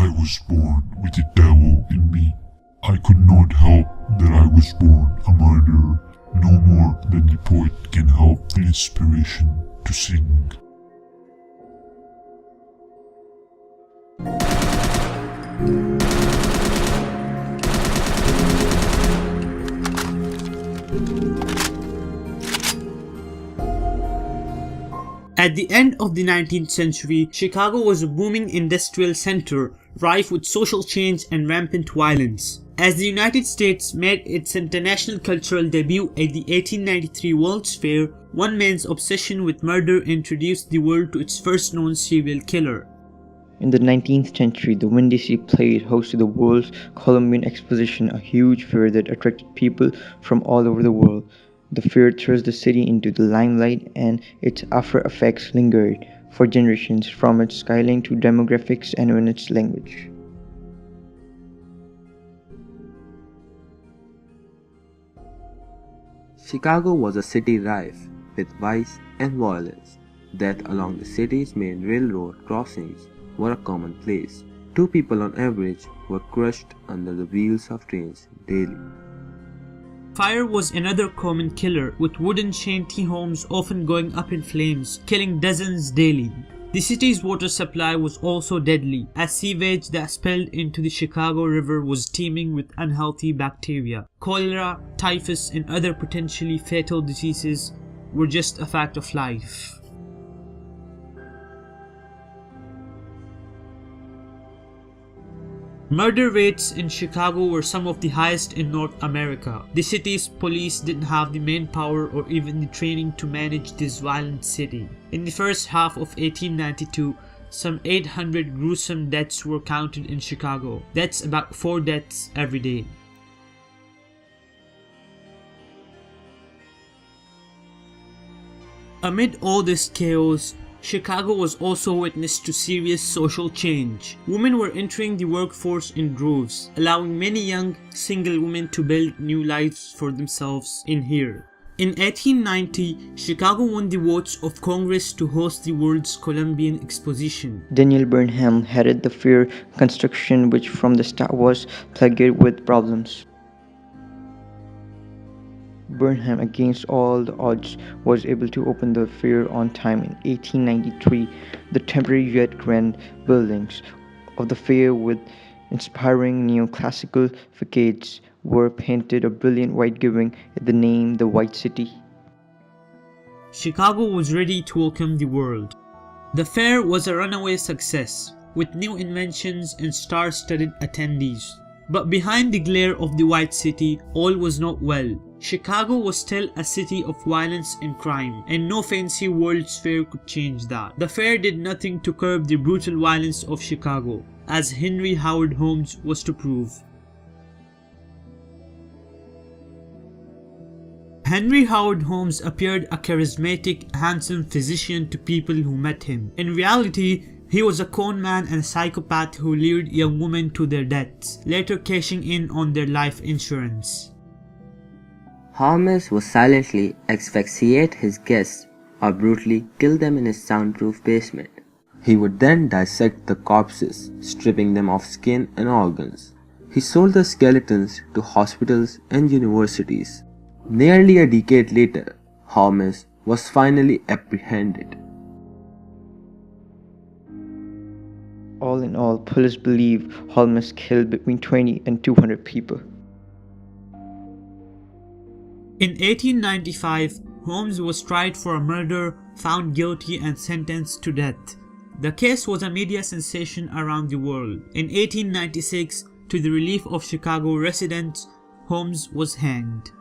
I was born with the devil in me. I could not help that I was born a murderer, no more than the poet can help the inspiration to sing. At the end of the 19th century, Chicago was a booming industrial center, rife with social change and rampant violence. As the United States made its international cultural debut at the 1893 World's Fair, one man's obsession with murder introduced the world to its first known serial killer. In the 19th century, the Windy City played host to the World's Columbian Exposition, a huge fair that attracted people from all over the world. The fair thrust the city into the limelight, and its after-effects lingered for generations, from its skyline to demographics and even its language. Chicago was a city rife with vice and violence. Death along the city's main railroad crossings were a commonplace. 2 people on average were crushed under the wheels of trains daily. Fire was another common killer, with wooden shanty homes often going up in flames, killing dozens daily. The city's water supply was also deadly, as sewage that spilled into the Chicago River was teeming with unhealthy bacteria. Cholera, typhus, and other potentially fatal diseases were just a fact of life. Murder rates in Chicago were some of the highest in North America. The city's police didn't have the manpower or even the training to manage this violent city. In the first half of 1892, some 800 gruesome deaths were counted in Chicago. That's about 4 deaths every day. Amid all this chaos, Chicago was also witness to serious social change. Women were entering the workforce in droves, allowing many young, single women to build new lives for themselves in here. In 1890, Chicago won the votes of Congress to host the World's Columbian Exposition. Daniel Burnham headed the fair construction, which from the start was plagued with problems. Burnham, against all the odds, was able to open the fair on time in 1893. The temporary yet grand buildings of the fair, with inspiring neoclassical facades, were painted a brilliant white, giving it the name the White City. Chicago was ready to welcome the world. The fair was a runaway success, with new inventions and star-studded attendees. But behind the glare of the White City, all was not well. Chicago was still a city of violence and crime, and no fancy World's Fair could change that. The fair did nothing to curb the brutal violence of Chicago, as Henry Howard Holmes was to prove. Henry Howard Holmes appeared a charismatic, handsome physician to people who met him. In reality, he was a con man and a psychopath who lured young women to their deaths, later cashing in on their life insurance. Holmes would silently asphyxiate his guests or brutally kill them in his soundproof basement. He would then dissect the corpses, stripping them of skin and organs. He sold the skeletons to hospitals and universities. Nearly a decade later, Holmes was finally apprehended. All in all, police believe Holmes killed between 20 and 200 people. In 1895, Holmes was tried for a murder, found guilty and sentenced to death. The case was a media sensation around the world. In 1896, to the relief of Chicago residents, Holmes was hanged.